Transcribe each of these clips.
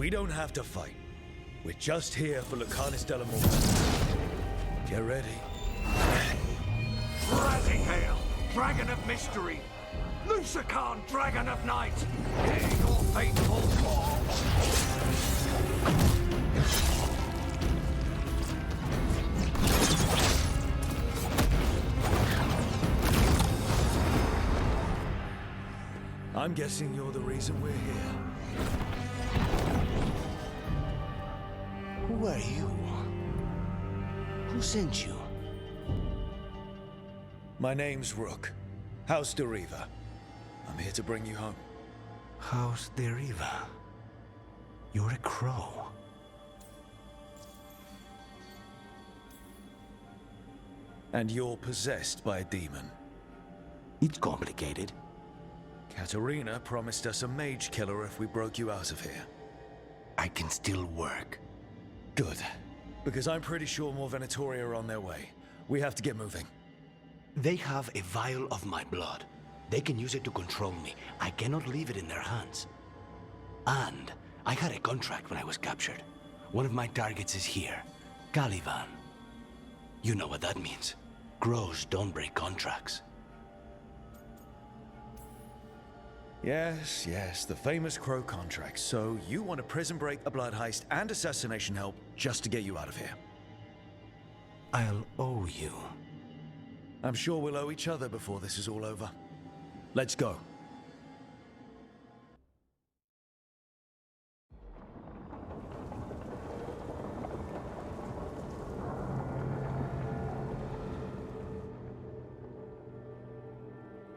We don't have to fight. We're just here for Lucanis Dellamorte. Get ready. Rising Hail, Dragon of Mystery! Lucanis, Dragon of Night! Hear your fateful call! I'm guessing you're the reason we're here. Who are you? Who sent you? My name's Rook. Callin de Riva. I'm here to bring you home. Callin de Riva. You're a crow. And you're possessed by a demon. It's complicated. Katerina promised us a mage killer if we broke you out of here. I can still work. Good. Because I'm pretty sure more Venatori are on their way. We have to get moving. They have a vial of my blood. They can use it to control me. I cannot leave it in their hands. And I had a contract when I was captured. One of my targets is here, Caliban. You know what that means. Crows don't break contracts. Yes, the famous crow contract. So you want a prison break, a blood heist, and assassination help just to get you out of here? I'll owe you. I'm sure we'll owe each other before this is all over. Let's go.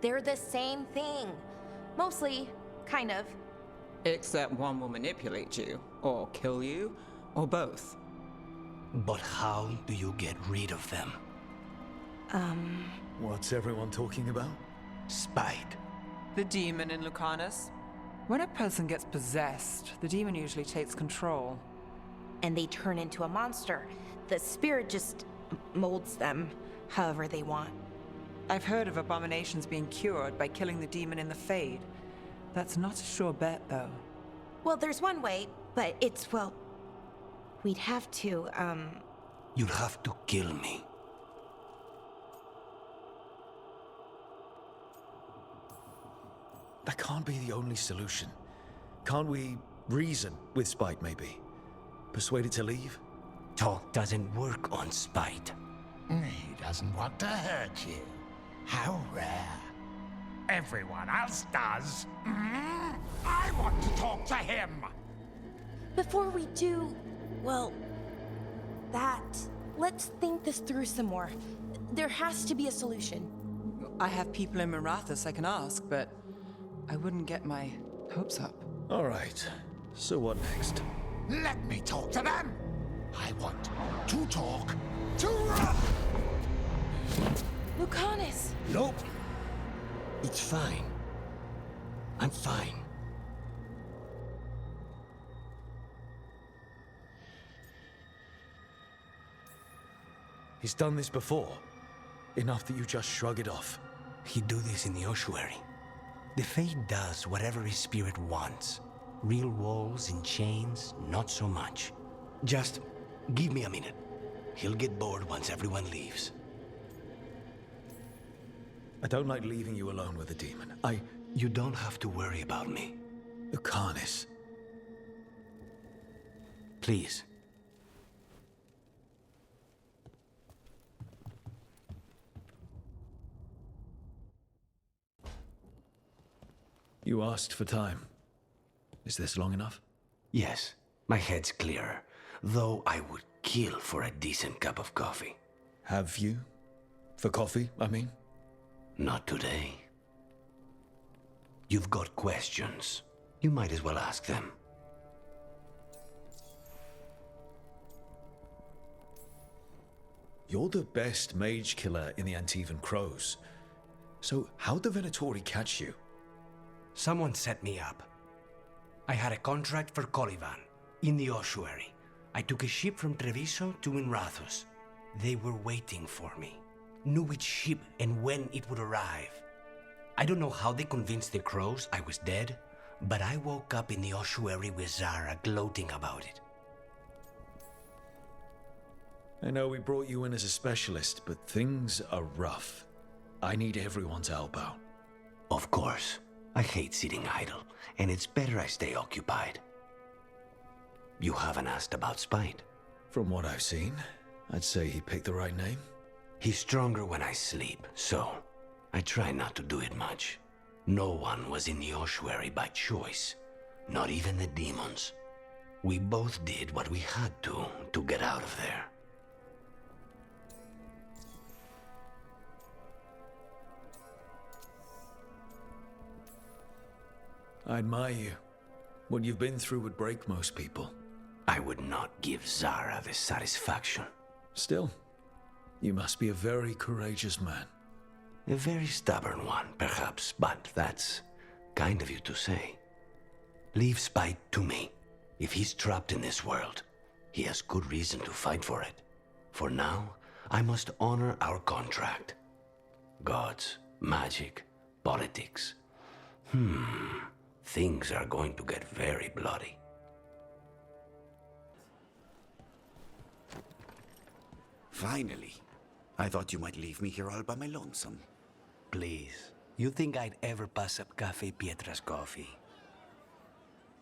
They're the same thing. Mostly, kind of. Except one will manipulate you, or kill you, or both. But how do you get rid of them? What's everyone talking about? Spite. The demon in Lucanis. When a person gets possessed, the demon usually takes control. And they turn into a monster. The spirit just molds them however they want. I've heard of abominations being cured by killing the demon in the Fade. That's not a sure bet, though. Well, there's one way, but it's, well... We'd have to, You'll have to kill me. That can't be the only solution. Can't we reason with Spite, maybe? Persuade it to leave? Talk doesn't work on spite. He doesn't want to hurt you. How rare. Everyone else does. I want to talk to him. before we do, well, let's think this through some more. There has to be a solution. I have people in Marathas I can ask, but I wouldn't get my hopes up. All right. So what next? Let me talk to them. I want to talk to... Lucanis! Nope. It's fine. I'm fine. He's done this before. Enough that you just shrug it off. He'd do this in the ossuary. The Fate does whatever his spirit wants. Real walls and chains, not so much. Just give me a minute. He'll get bored once everyone leaves. I don't like leaving you alone with a demon. You don't have to worry about me. Lucanis. Please. You asked for time. Is this long enough? Yes, my head's clearer. Though I would kill for a decent cup of coffee. Have you? For coffee, I mean? Not today. You've got questions. You might as well ask them. You're the best mage killer in the Antivan Crows. So how'd the Venatori catch you? Someone set me up. I had a contract for Caliban, in the ossuary. I took a ship from Treviso to Marathas. They were waiting for me. Knew which ship and when it would arrive. I don't know how they convinced the Crows I was dead, but I woke up in the ossuary with Zara gloating about it. I know we brought you in as a specialist, but things are rough. I need everyone to help out. Of course. I hate sitting idle, and it's better I stay occupied. You haven't asked about Spite. From what I've seen, I'd say he picked the right name. He's stronger when I sleep, so I try not to do it much. No one was in the ossuary by choice, not even the demons. We both did what we had to get out of there. I admire you. What you've been through would break most people. I would not give Zara the satisfaction. Still, you must be a very courageous man. A very stubborn one, perhaps, but that's kind of you to say. Leave Spite to me. If he's trapped in this world, he has good reason to fight for it. For now, I must honor our contract. Gods, magic, politics. Things are going to get very bloody. Finally. I thought you might leave me here all by my lonesome. Please, you think I'd ever pass up Cafe Pietra's coffee?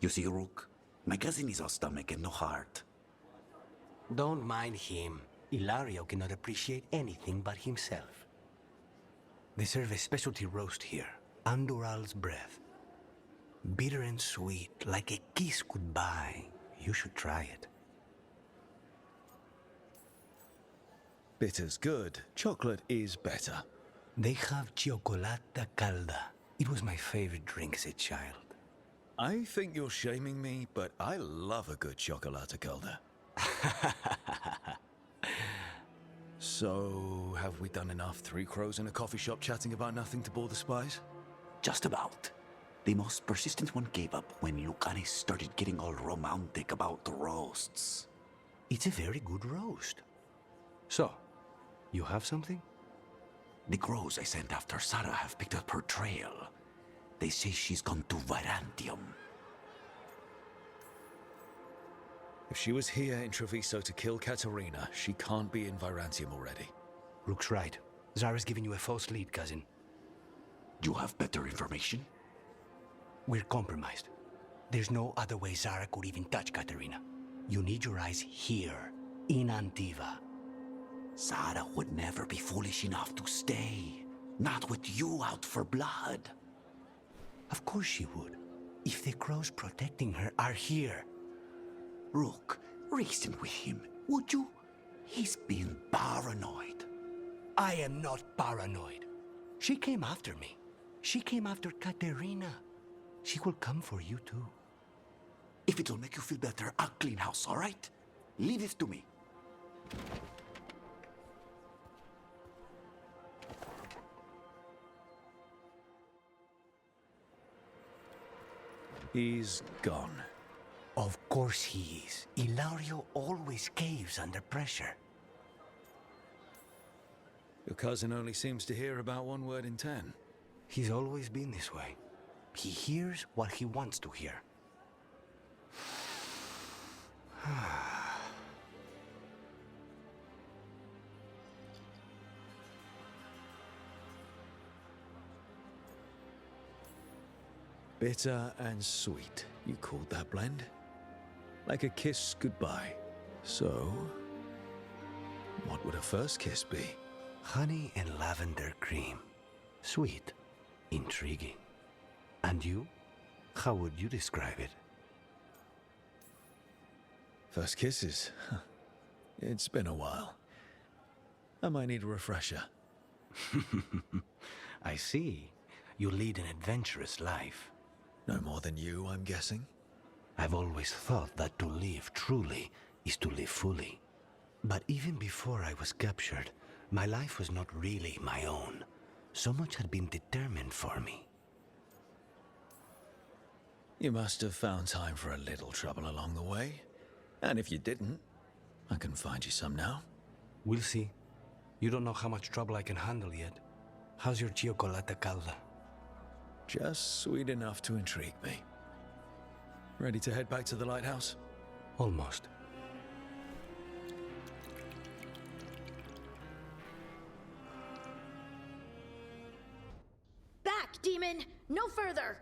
You see, Rook, my cousin is all stomach and no heart. Don't mind him. Ilario cannot appreciate anything but himself. They serve a specialty roast here, Andoral's breath. Bitter and sweet, like a kiss goodbye. You should try it. Bitter's good. Chocolate is better. They have Cioccolata Calda. It was my favorite drink as a child. I think you're shaming me, but I love a good chocolate calda. So, have we done enough Three Crows in a coffee shop chatting about nothing to bore the spies? Just about. The most persistent one gave up when Lucanis started getting all romantic about the roasts. It's a very good roast. So, you have something? The crows I sent after Sarah have picked up her trail. They say she's gone to Virantium. If she was here in Treviso to kill Katerina, she can't be in Virantium already. Rook's right. Zara's giving you a false lead, cousin. You have better information? We're compromised. There's no other way Zara could even touch Katerina. You need your eyes here, in Antiva. Sarah would never be foolish enough to stay. Not with you out for blood. Of course she would. If the crows protecting her are here. Rook, reason with him, would you? He's being paranoid. I am not paranoid. She came after me. She came after Katerina. She will come for you too. If it'll make you feel better, I'll clean house, all right? Leave this to me. He's gone. Of course he is. Ilario always caves under pressure. Your cousin only seems to hear about one word in 10. He's always been this way. He hears what he wants to hear. Bitter and sweet, you called that blend? Like a kiss goodbye. So, what would a first kiss be? Honey and lavender cream. Sweet. Intriguing. And you? How would you describe it? First kisses? It's been a while. I might need a refresher. I see. You lead an adventurous life. No more than you, I'm guessing? I've always thought that to live truly is to live fully. But even before I was captured, my life was not really my own. So much had been determined for me. You must have found time for a little trouble along the way. And if you didn't, I can find you some now. We'll see. You don't know how much trouble I can handle yet. How's your Cioccolata Calda? Just sweet enough to intrigue me. Ready to head back to the lighthouse? Almost. Back, demon! No further!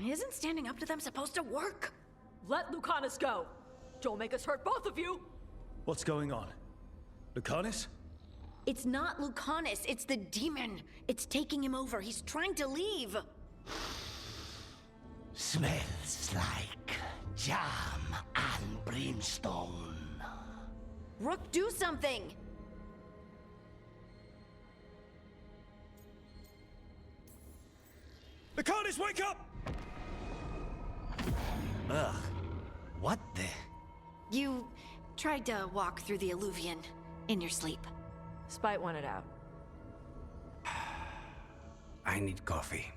Isn't standing up to them supposed to work? Let Lucanis go! Don't make us hurt both of you! What's going on? Lucanis? It's not Lucanis, it's the demon. It's taking him over. He's trying to leave. Smells like jam and brimstone. Rook, do something! Lucanis, wake up! Ugh. What the? You tried to walk through the Alluvion in your sleep. Spite wanted out. I need coffee.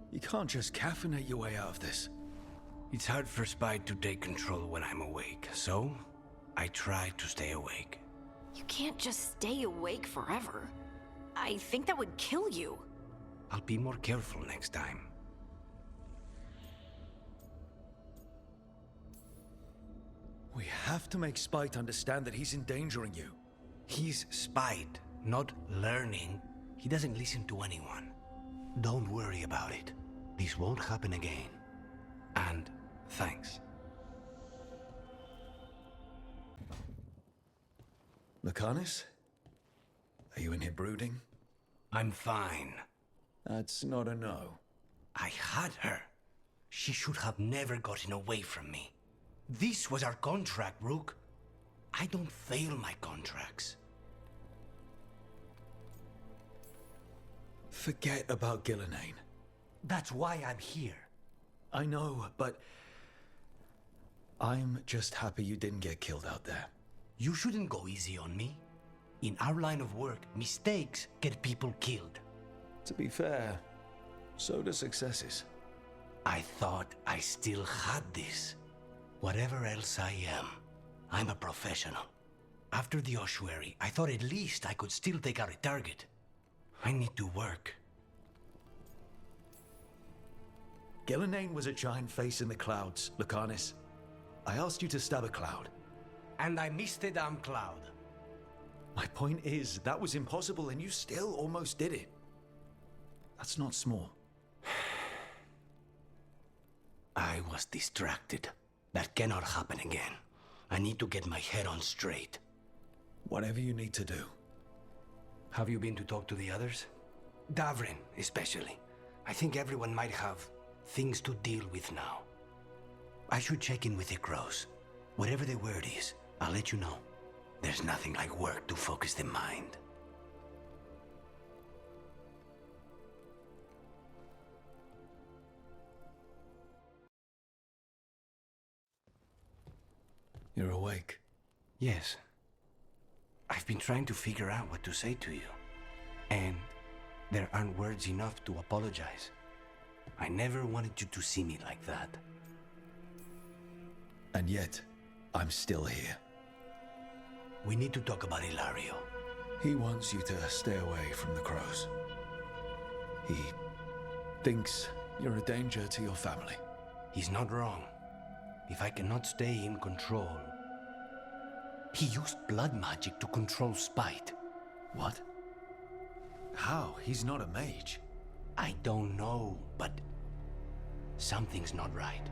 You can't just caffeinate your way out of this. It's hard for Spite to take control when I'm awake, so I try to stay awake. You can't just stay awake forever. I think that would kill you. I'll be more careful next time. We have to make Spite understand that he's endangering you. He's Spite, not learning. He doesn't listen to anyone. Don't worry about it. This won't happen again. And thanks. Lucanis? Are you in here brooding? I'm fine. That's not a no. I had her. She should have never gotten away from me. This was our contract, Rook. I don't fail my contracts. Forget about Gillenane. That's why I'm here. I know, but I'm just happy you didn't get killed out there. You shouldn't go easy on me. In our line of work, mistakes get people killed. To be fair, so do successes. I thought I still had this. Whatever else I am, I'm a professional. After the ossuary, I thought at least I could still take out a target. I need to work. Gillenane was a giant face in the clouds, Lucanis. I asked you to stab a cloud. And I missed the damn cloud. My point is, that was impossible and you still almost did it. That's not small. I was distracted. That cannot happen again. I need to get my head on straight. Whatever you need to do. Have you been to talk to the others? Davrin, especially. I think everyone might have things to deal with now. I should check in with the crows. Whatever the word is, I'll let you know. There's nothing like work to focus the mind. You're awake. Yes. I've been trying to figure out what to say to you. And there aren't words enough to apologize. I never wanted you to see me like that. And yet, I'm still here. We need to talk about Ilario. He wants you to stay away from the crows. He thinks you're a danger to your family. He's not wrong. If I cannot stay in control... He used blood magic to control Spite. What? How? He's not a mage. I don't know, but... something's not right.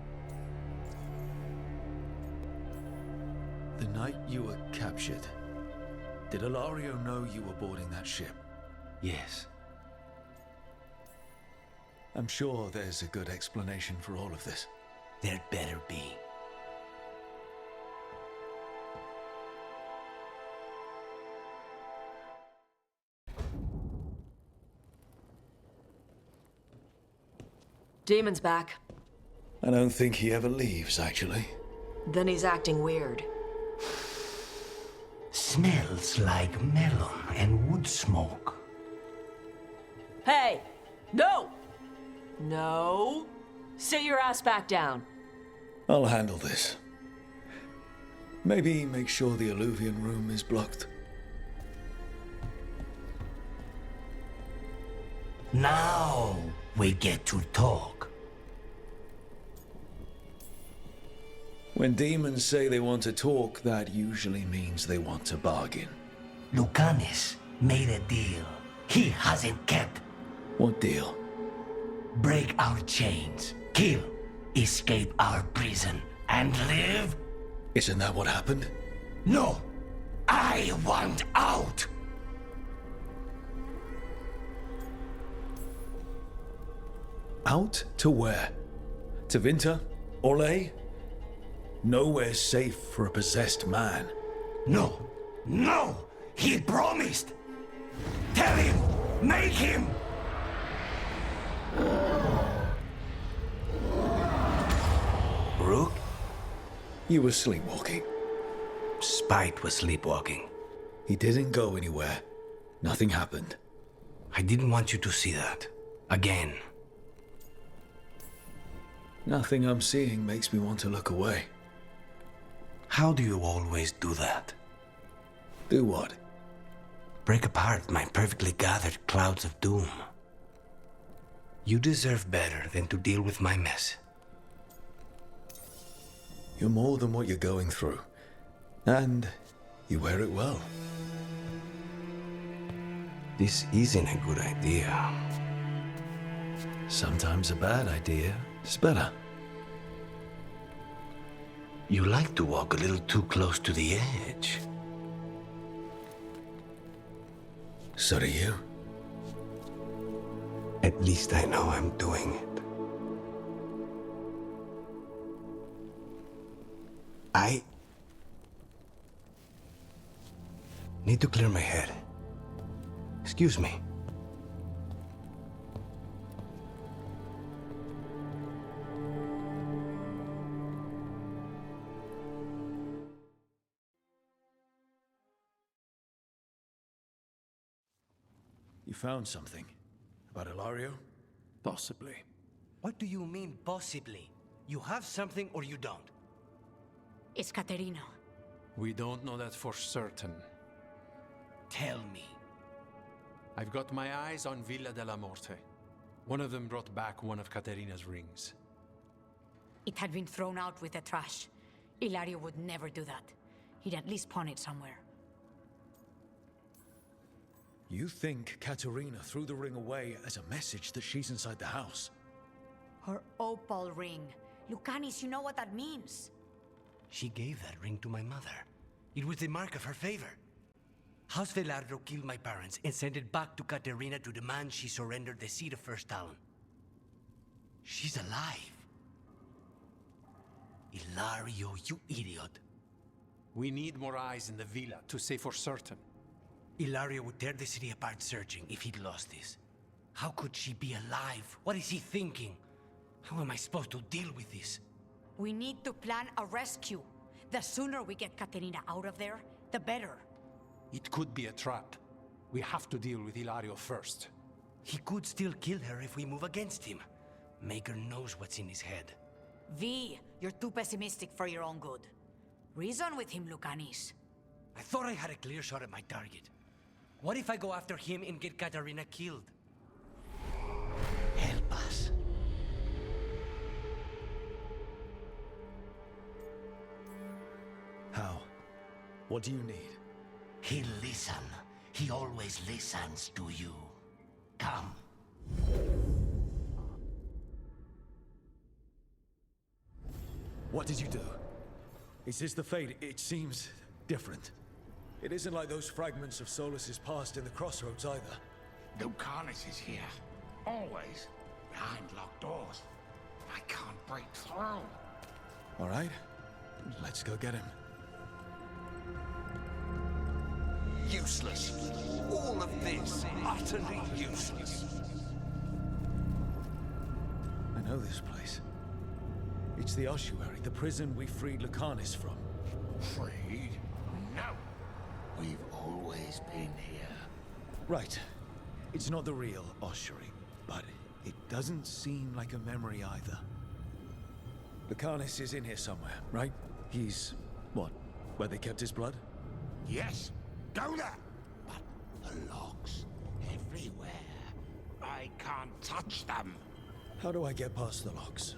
The night you were captured, did Ilario know you were boarding that ship? Yes. I'm sure there's a good explanation for all of this. There better be. Demon's back. I don't think he ever leaves, actually. Then he's acting weird. Smells like melon and wood smoke. Hey! No! No! Sit your ass back down. I'll handle this. Maybe make sure the Alluvion room is blocked. Now we get to talk. When demons say they want to talk, that usually means they want to bargain. Lucanis made a deal he hasn't kept. What deal? Break our chains, kill, escape our prison, and live? Isn't that what happened? No! I want out! Out to where? To Vinter? Orlais? Nowhere's safe for a possessed man. No! No! He promised! Tell him! Make him! Rook? You were sleepwalking. Spite was sleepwalking. He didn't go anywhere. Nothing happened. I didn't want you to see that. Again. Nothing I'm seeing makes me want to look away. How do you always do that? Do what? Break apart my perfectly gathered clouds of doom. You deserve better than to deal with my mess. You're more than what you're going through. And you wear it well. This isn't a good idea. Sometimes a bad idea is better. You like to walk a little too close to the edge. So do you. At least I know I'm doing it. I need to clear my head. Excuse me. You found something about Ilario? Possibly. What do you mean, possibly? You have something or you don't? It's Caterina. We don't know that for certain. Tell me. I've got my eyes on Villa Dellamorte. One of them brought back one of Caterina's rings. It had been thrown out with the trash. Ilario would never do that. He'd at least pawn it somewhere. You think Caterina threw the ring away as a message that she's inside the house? Her opal ring. Lucanis, you know what that means. She gave that ring to my mother. It was the mark of her favor. House Velardo killed my parents and sent it back to Caterina to demand she surrender the seat of First Talon. She's alive. Ilario, you idiot. We need more eyes in the villa to say for certain. Ilario would tear the city apart searching if he'd lost this. How could she be alive? What is he thinking? How am I supposed to deal with this? We need to plan a rescue. The sooner we get Caterina out of there, the better. It could be a trap. We have to deal with Ilario first. He could still kill her if we move against him. Maker knows what's in his head. V, you're too pessimistic for your own good. Reason with him, Lucanis. I thought I had a clear shot at my target. What if I go after him and get Caterina killed? Help us. How? What do you need? He'll listen. He always listens to you. Come. What did you do? Is this the Fade? It seems different. It isn't like those fragments of Solus's past in the crossroads either. Lucanis is here. Always. Behind locked doors. I can't break through. All right. Let's go get him. Useless. All of this, utterly useless. I know this place. It's the ossuary, the prison we freed Lucanis from. Freed? No. We've always been here. Right. It's not the real ossuary, but it doesn't seem like a memory either. Lucanis is in here somewhere, right? He's... what? Where they kept his blood? Yes. Go there. But the locks everywhere. I can't touch them. How do I get past the locks?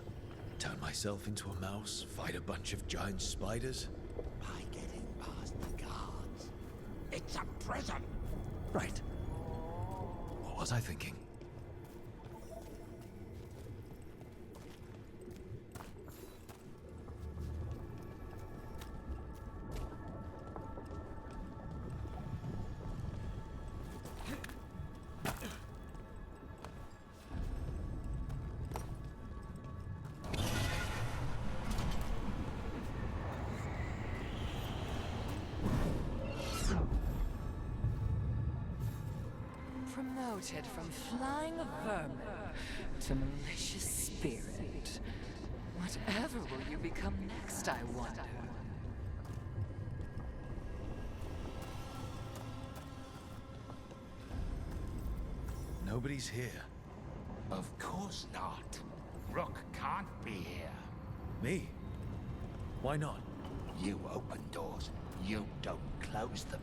Turn myself into a mouse, fight a bunch of giant spiders? By getting past the guards. It's a prison. Right. What was I thinking? Promoted from flying vermin to malicious spirit. Whatever will you become next, I wonder? Nobody's here. Of course not. Rook can't be here. Me? Why not? You open doors. You don't close them.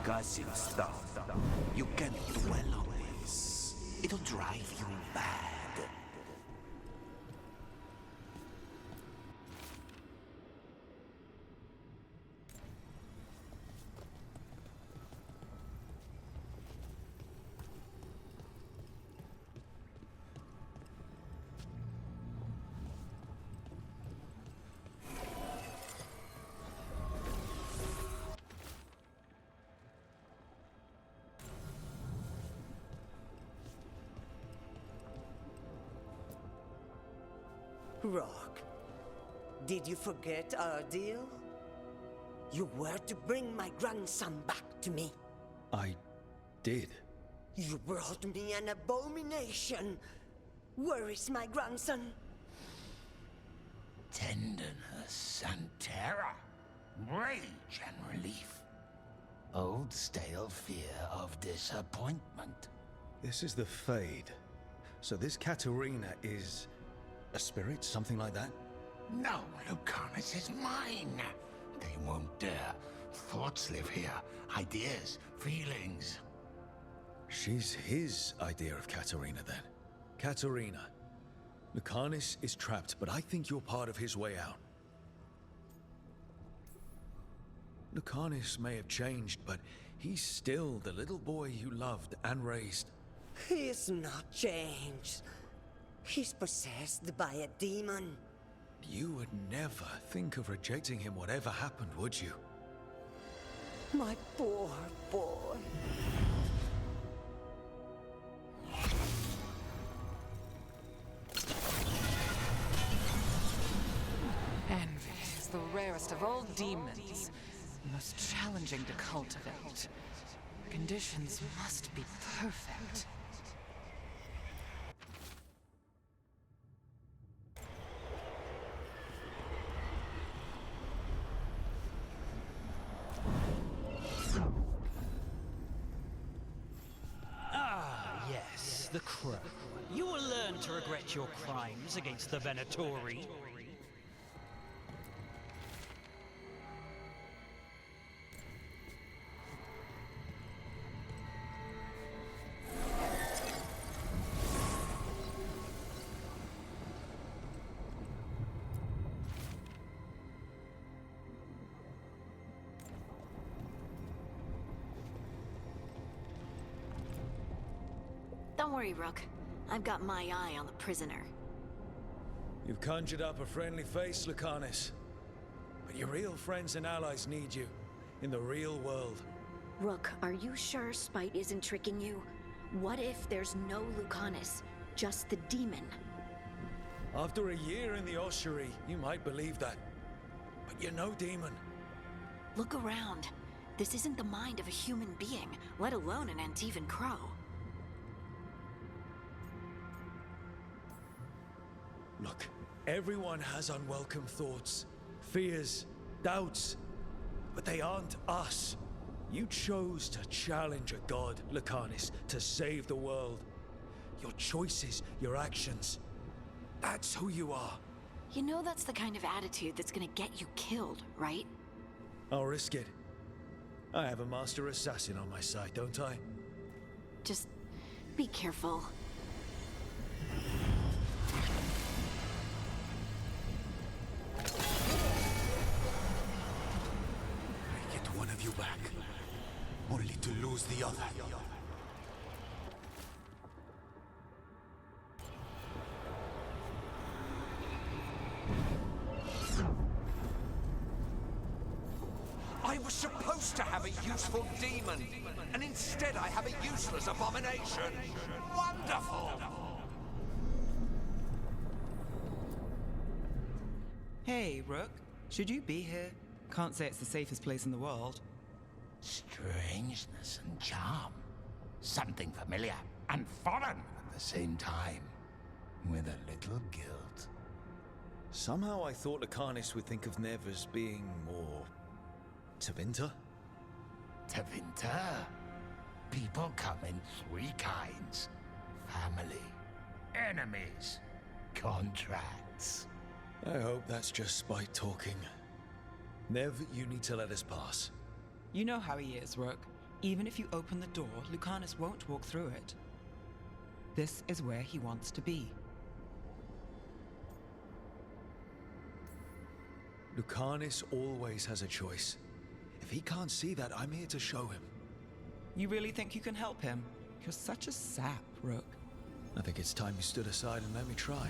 Cousin, stop. You can't dwell on this. It'll drive you mad. Rook, did you forget our deal? You were to bring my grandson back to me. I did. You brought me an abomination. Where is my grandson? Tenderness and terror. Rage and relief. Old stale fear of disappointment. This is the Fade. So this Katerina is a spirit, something like that? No, Lucanis is mine. They won't dare. Thoughts live here. Ideas, feelings. She's his idea of Katerina, then. Katerina. Lucanis is trapped, but I think you're part of his way out. Lucanis may have changed, but he's still the little boy you loved and raised. He's not changed. He's possessed by a demon. You would never think of rejecting him whatever happened, would you? My poor boy. Envy is the rarest of all demons, most challenging to cultivate. Conditions must be perfect. Yes, the Crow. You will learn to regret your crimes against the Venatori. Don't worry, Rook. I've got my eye on the prisoner. You've conjured up a friendly face, Lucanis. But your real friends and allies need you. In the real world. Rook, are you sure Spite isn't tricking you? What if there's no Lucanis, just the demon? After a year in the ossuary, you might believe that. But you're no demon. Look around. This isn't the mind of a human being, let alone an Antivan Crow. Look, everyone has unwelcome thoughts, fears, doubts, but they aren't us. You chose to challenge a god, Lucanis, to save the world. Your choices, your actions, that's who you are. You know that's the kind of attitude that's gonna get you killed, right? I'll risk it. I have a master assassin on my side, don't I? Just be careful. I get one of you back, only to lose the other. I was supposed to have a useful demon, and instead I have a useless abomination. Wonderful! Hey, Rook. Should you be here? Can't say it's the safest place in the world. Strangeness and charm. Something familiar and foreign at the same time. With a little guilt. Somehow I thought Lucanis would think of Nev as being more... Tevinter? Tevinter? People come in three kinds. Family, enemies, contracts. I hope that's just spite talking. Nev, you need to let us pass. You know how he is, Rook. Even if you open the door, Lucanis won't walk through it. This is where he wants to be. Lucanis always has a choice. If he can't see that, I'm here to show him. You really think you can help him? You're such a sap, Rook. I think it's time you stood aside and let me try.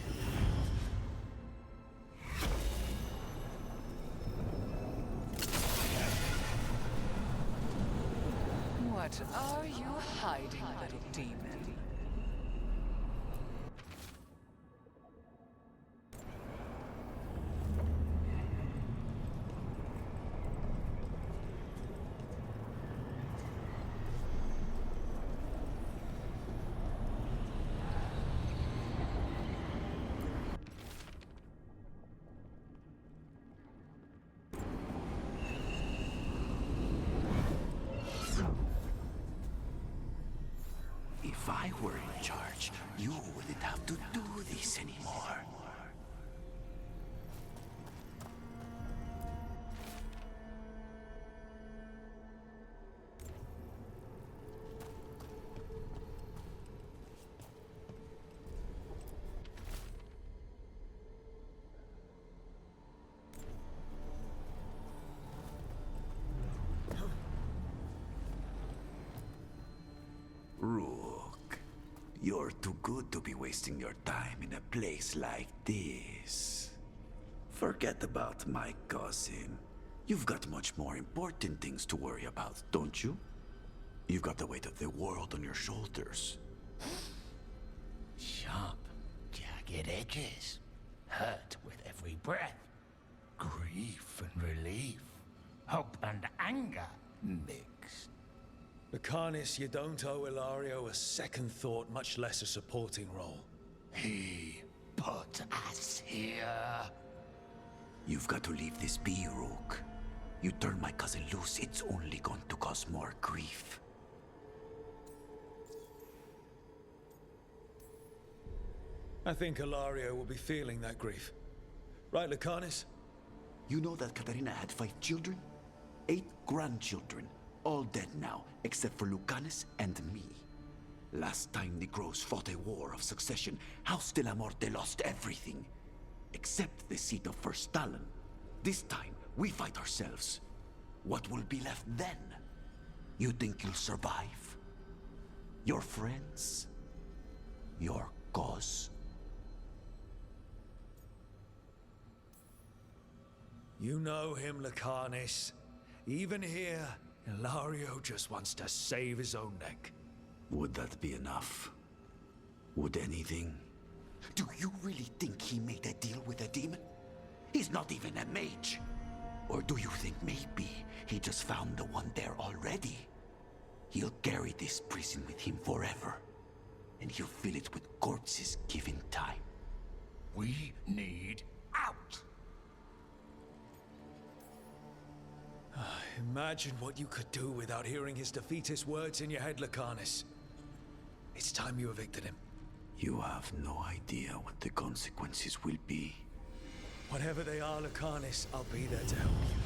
What are you hiding, little demon? If I were in charge, you wouldn't have to do this anymore. Rook, you're too good to be wasting your time in a place like this. Forget about my cousin. You've got much more important things to worry about, don't you? You've got the weight of the world on your shoulders. Sharp, jagged edges. Hurt with every breath. Grief and relief. Hope and anger mixed. Lucanis, you don't owe Ilario a second thought, much less a supporting role. He put us here. You've got to leave this be, Rook. You turn my cousin loose, it's only going to cause more grief. I think Ilario will be feeling that grief. Right, Lucanis? You know that Catarina had 5 children? 8 grandchildren. All dead now, except for Lucanis and me. Last time Negros fought a war of succession, House Dellamorte lost everything. Except the seat of First Talon. This time, we fight ourselves. What will be left then? You think you'll survive? Your friends? Your cause? You know him, Lucanis. Even here, Ilario just wants to save his own neck. Would that be enough? Would anything? Do you really think he made a deal with a demon? He's not even a mage. Or do you think maybe he just found the one there already? He'll carry this prison with him forever. And he'll fill it with corpses given time. We need out! Imagine what you could do without hearing his defeatist words in your head, Lucanis. It's time you evicted him. You have no idea what the consequences will be. Whatever they are, Lucanis, I'll be there to help you.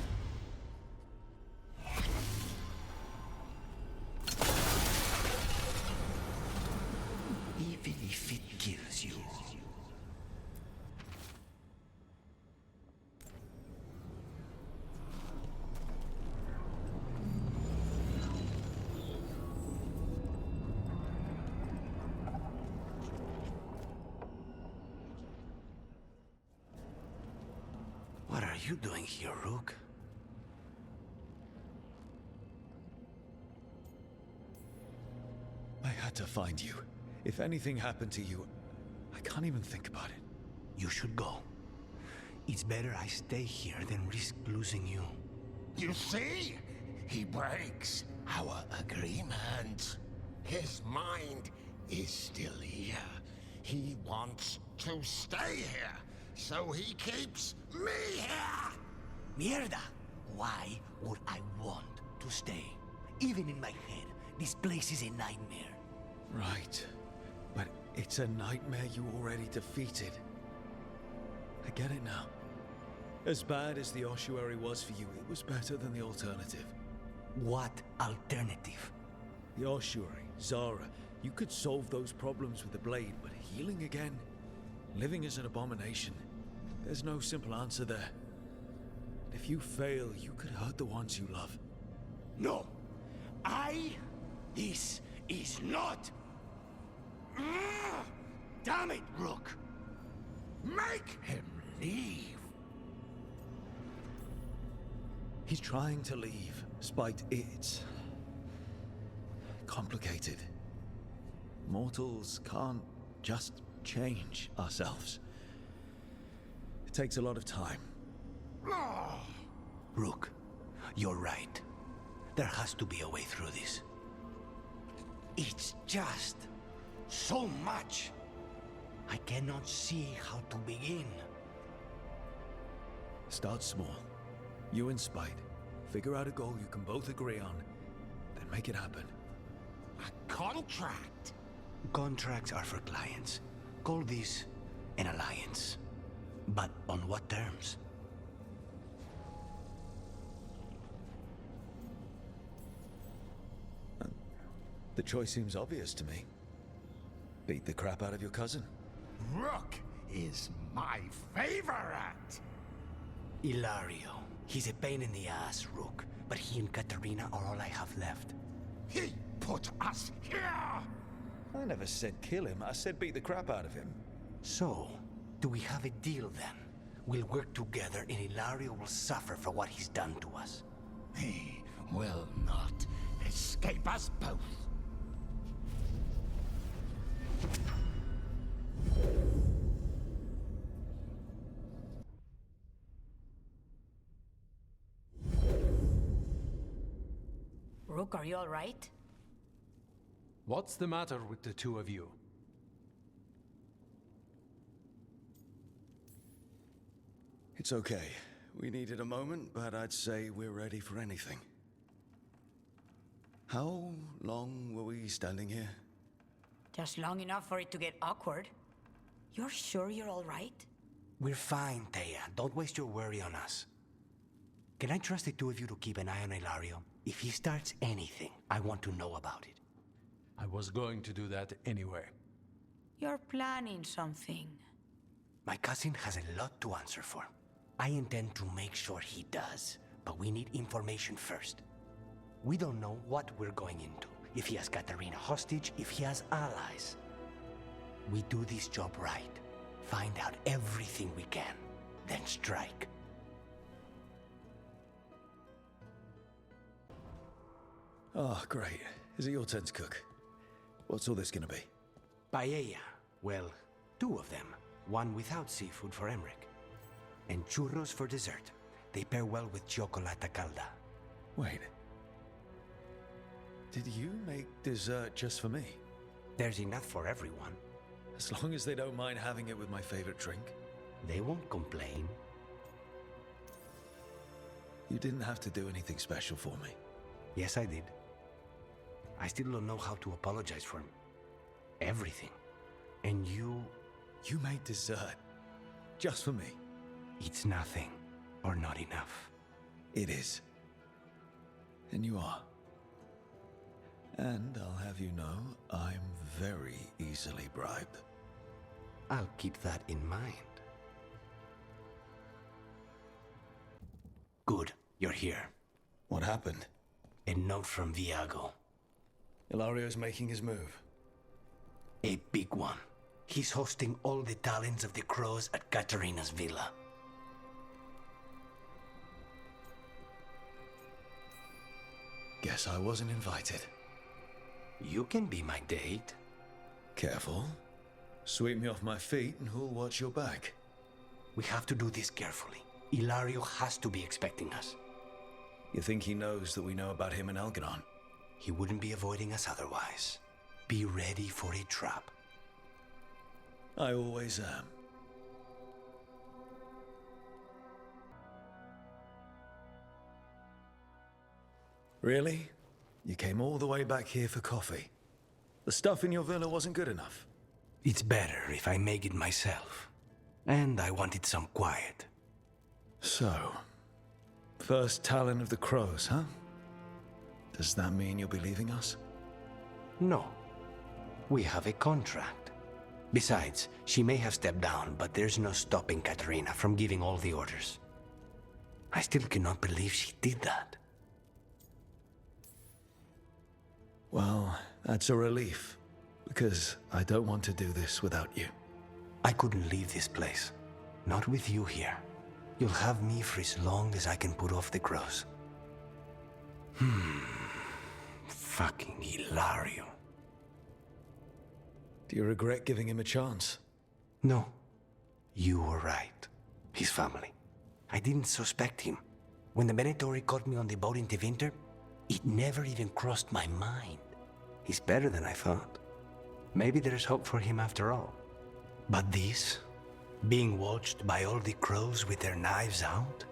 are you doing here, Rook? I had to find you. If anything happened to you, I can't even think about it. You should go. It's better I stay here than risk losing you. You see? He breaks our agreement. His mind is still here. He wants to stay here, so he keeps me here! Mierda! Why would I want to stay? Even in my head, this place is a nightmare. Right. But it's a nightmare you already defeated. I get it now. As bad as the ossuary was for you, it was better than the alternative. What alternative? The ossuary, Zara. You could solve those problems with the blade, but healing again? Living as an abomination? There's no simple answer there. If you fail, you could hurt the ones you love. No! This is not... Damn it, Rook! Make him leave! He's trying to leave, despite it's complicated. Mortals can't just change ourselves. It takes a lot of time. Rook, you're right. There has to be a way through this. It's just so much. I cannot see how to begin. Start small. You and Spite. Figure out a goal you can both agree on, then make it happen. A contract? Contracts are for clients. Call this an alliance. But on what terms? The choice seems obvious to me. Beat the crap out of your cousin. Rook is my favorite! Ilario. He's a pain in the ass, Rook. But he and Katarina are all I have left. He put us here! I never said kill him. I said beat the crap out of him. So, do we have a deal then? We'll work together and Ilario will suffer for what he's done to us. He will not escape us both. Rook, are you all right? What's the matter with the two of you? It's okay. We needed a moment, but I'd say we're ready for anything. How long were we standing here? Just long enough for it to get awkward. You're sure you're all right? We're fine, Thea. Don't waste your worry on us. Can I trust the two of you to keep an eye on Ilario? If he starts anything, I want to know about it. I was going to do that anyway. You're planning something. My cousin has a lot to answer for. I intend to make sure he does, but we need information first. We don't know what we're going into. If he has Katarina hostage, if he has allies. We do this job right. Find out everything we can, then strike. Oh, great. Is it your turn to cook? What's all this gonna be? Paella. Well, two of them. One without seafood for Emmerich. And churros for dessert. They pair well with chocolate calda. Wait. Did you make dessert just for me? There's enough for everyone. As long as they don't mind having it with my favorite drink. They won't complain. You didn't have to do anything special for me. Yes, I did. I still don't know how to apologize for everything. And you made dessert. Just for me. It's nothing. Or not enough. It is. And you are. And I'll have you know, I'm very easily bribed. I'll keep that in mind. Good, you're here. What happened? A note from Viago. Ilario's making his move. A big one. He's hosting all the talents of the crows at Katarina's villa. Guess I wasn't invited. You can be my date. Careful. Sweep me off my feet and who'll watch your back? We have to do this carefully. Ilario has to be expecting us. You think he knows that we know about him and Algernon? He wouldn't be avoiding us otherwise. Be ready for a trap. I always am. Really? You came all the way back here for coffee? The stuff in your villa wasn't good enough? It's better if I make it myself. And I wanted some quiet. So, first Talon of the Crows, huh? Does that mean you'll be leaving us? No. We have a contract. Besides, she may have stepped down, but there's no stopping Katerina from giving all the orders. I still cannot believe she did that. Well, that's a relief, because I don't want to do this without you. I couldn't leave this place. Not with you here. You'll have me for as long as I can put off the crows. Fucking Ilario. Do you regret giving him a chance? No. You were right. His family. I didn't suspect him. When the Venatori caught me on the boat in Tevinter, it never even crossed my mind. He's better than I thought. Maybe there's hope for him after all. But this, being watched by all the crows with their knives out,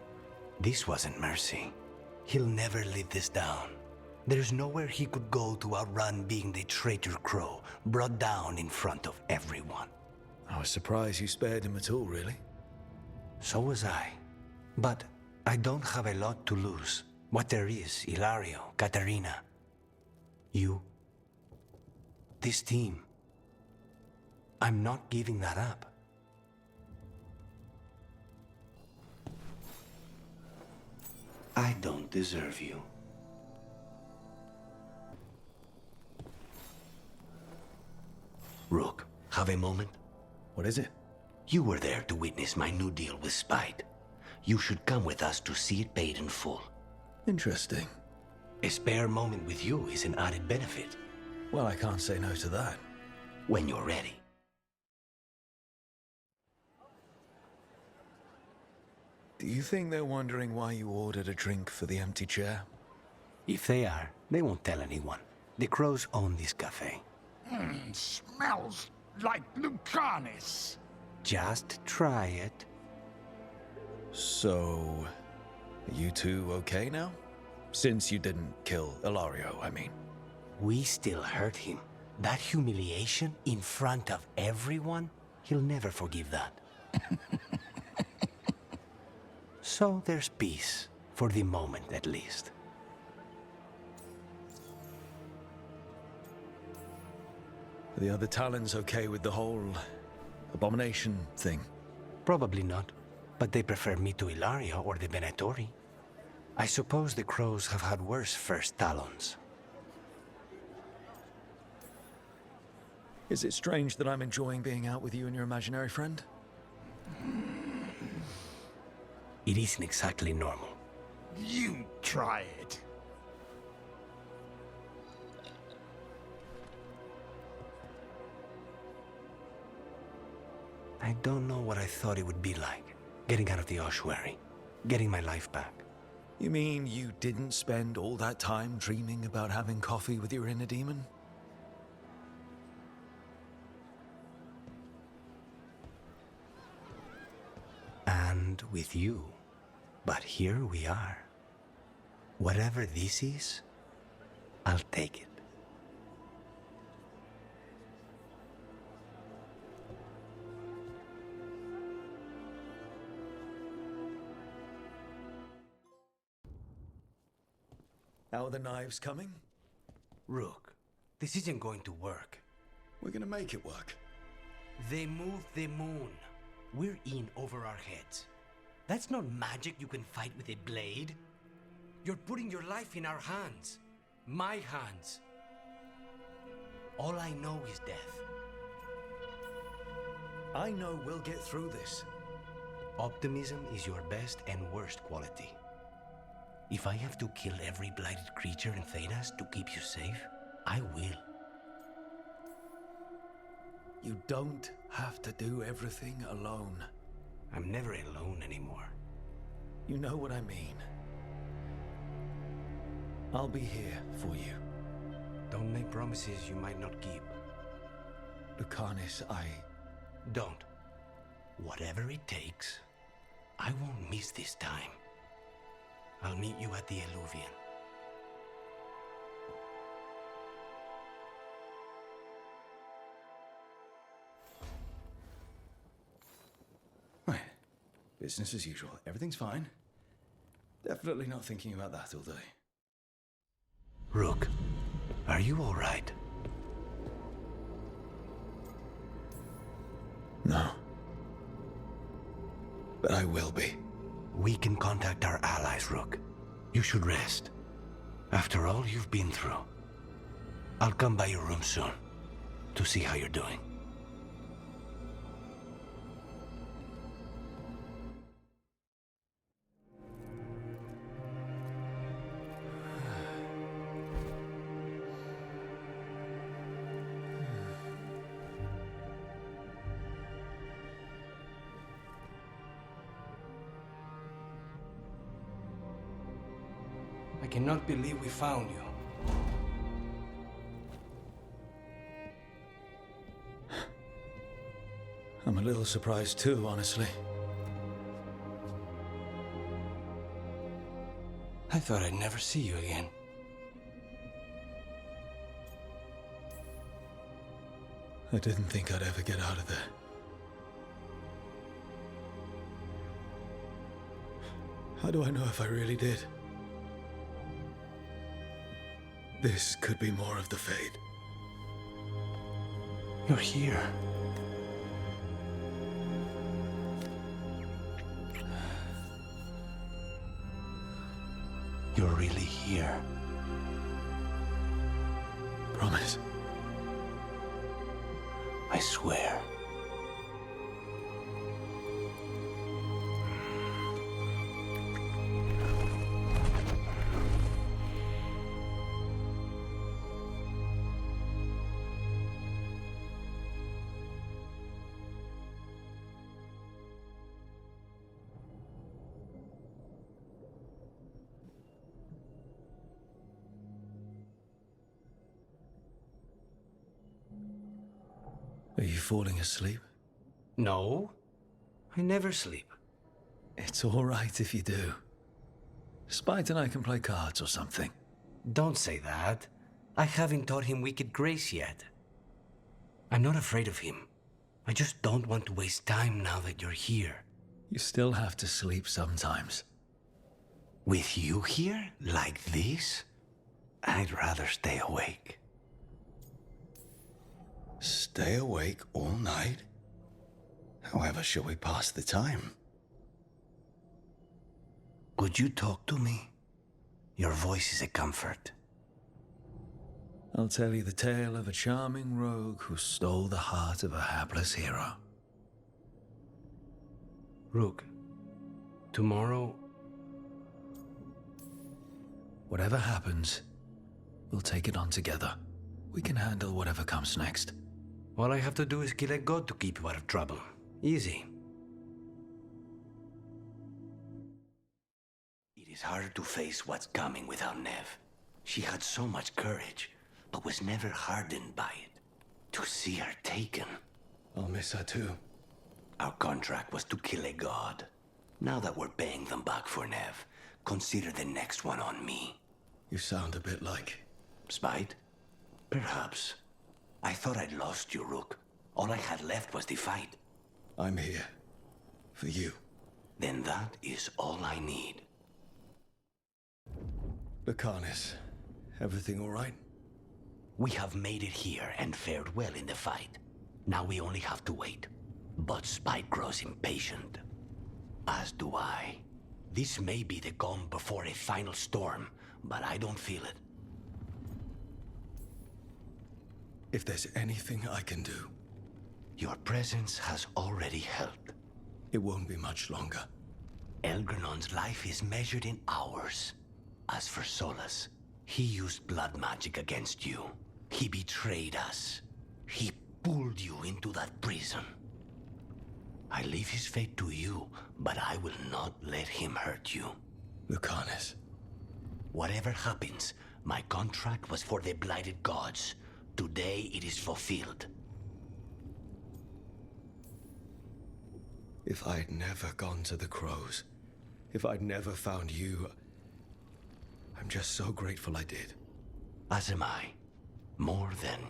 this wasn't mercy. He'll never live this down. There's nowhere he could go to outrun being the traitor crow, brought down in front of everyone. I was surprised you spared him at all, really. So was I. But I don't have a lot to lose. What there is, Ilario, Katerina, you, this team. I'm not giving that up. I don't deserve you. Rook, have a moment? What is it? You were there to witness my new deal with Spite. You should come with us to see it paid in full. Interesting. A spare moment with you is an added benefit. Well, I can't say no to that. When you're ready. Do you think they're wondering why you ordered a drink for the empty chair? If they are, they won't tell anyone. The crows own this cafe. Smells like Lucanis. Just try it. So, are you two okay now? Since you didn't kill Ilario, I mean. We still hurt him. That humiliation in front of everyone, he'll never forgive that. So there's peace, for the moment at least. Are the other Talons okay with the whole abomination thing? Probably not, but they prefer me to Ilario or the Venatori. I suppose the crows have had worse first Talons. Is it strange that I'm enjoying being out with you and your imaginary friend? It isn't exactly normal. You try it. I don't know what I thought it would be like, getting out of the ossuary, getting my life back. You mean you didn't spend all that time dreaming about having coffee with your inner demon? And with you. But here we are. Whatever this is, I'll take it. How are the knives coming? Rook, this isn't going to work. We're gonna make it work. They moved the moon. We're in over our heads. That's not magic you can fight with a blade. You're putting your life in our hands. My hands. All I know is death. I know we'll get through this. Optimism is your best and worst quality. If I have to kill every blighted creature in Thedas to keep you safe, I will. You don't have to do everything alone. I'm never alone anymore. You know what I mean. I'll be here for you. Don't make promises you might not keep. Lucanis, Don't. Whatever it takes, I won't miss this time. I'll meet you at the Eluvian. Right. Business as usual. Everything's fine. Definitely not thinking about that all day. Rook, are you all right? No. But I will be. We can contact our allies, Rook. You should rest. After all you've been through. I'll come by your room soon to see how you're doing. I cannot believe we found you. I'm a little surprised too, honestly. I thought I'd never see you again. I didn't think I'd ever get out of there. How do I know if I really did? This could be more of the fate. You're here. You're really here. Promise. I swear. Are you falling asleep? No, I never sleep. It's all right if you do. Spite and I can play cards or something. Don't say that. I haven't taught him wicked grace yet. I'm not afraid of him. I just don't want to waste time now that you're here. You still have to sleep sometimes. With you here, like this, I'd rather stay awake. Stay awake all night? However shall we pass the time? Could you talk to me? Your voice is a comfort. I'll tell you the tale of a charming rogue who stole the heart of a hapless hero. Rook, tomorrow... Whatever happens, we'll take it on together. We can handle whatever comes next. All I have to do is kill a god to keep you out of trouble. Easy. It is hard to face what's coming without Neve. She had so much courage, but was never hardened by it. To see her taken... I'll miss her too. Our contract was to kill a god. Now that we're paying them back for Neve, consider the next one on me. You sound a bit like... Spite? Perhaps. I thought I'd lost you, Rook. All I had left was the fight. I'm here. For you. Then that is all I need. Lucanis, everything all right? We have made it here and fared well in the fight. Now we only have to wait. But Spite grows impatient. As do I. This may be the calm before a final storm, but I don't feel it. If there's anything I can do... Your presence has already helped. It won't be much longer. Elgrenon's life is measured in hours. As for Solus, he used blood magic against you. He betrayed us. He pulled you into that prison. I leave his fate to you, but I will not let him hurt you. Lucanis. Whatever happens, my contract was for the blighted gods. Today it is fulfilled. If I'd never gone to the crows, if I'd never found you, I'm just so grateful I did. As am I. More than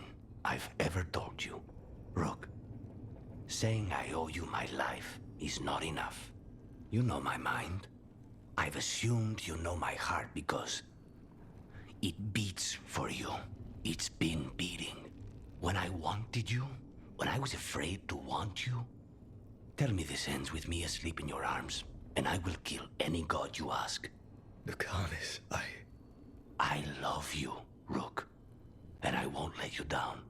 I've ever told you. Rook, saying I owe you my life is not enough. You know my mind. I've assumed you know my heart because it beats for you. It's been beating. When I wanted you, when I was afraid to want you, tell me this ends with me asleep in your arms, and I will kill any god you ask. Lucanis, I love you, Rook, and I won't let you down.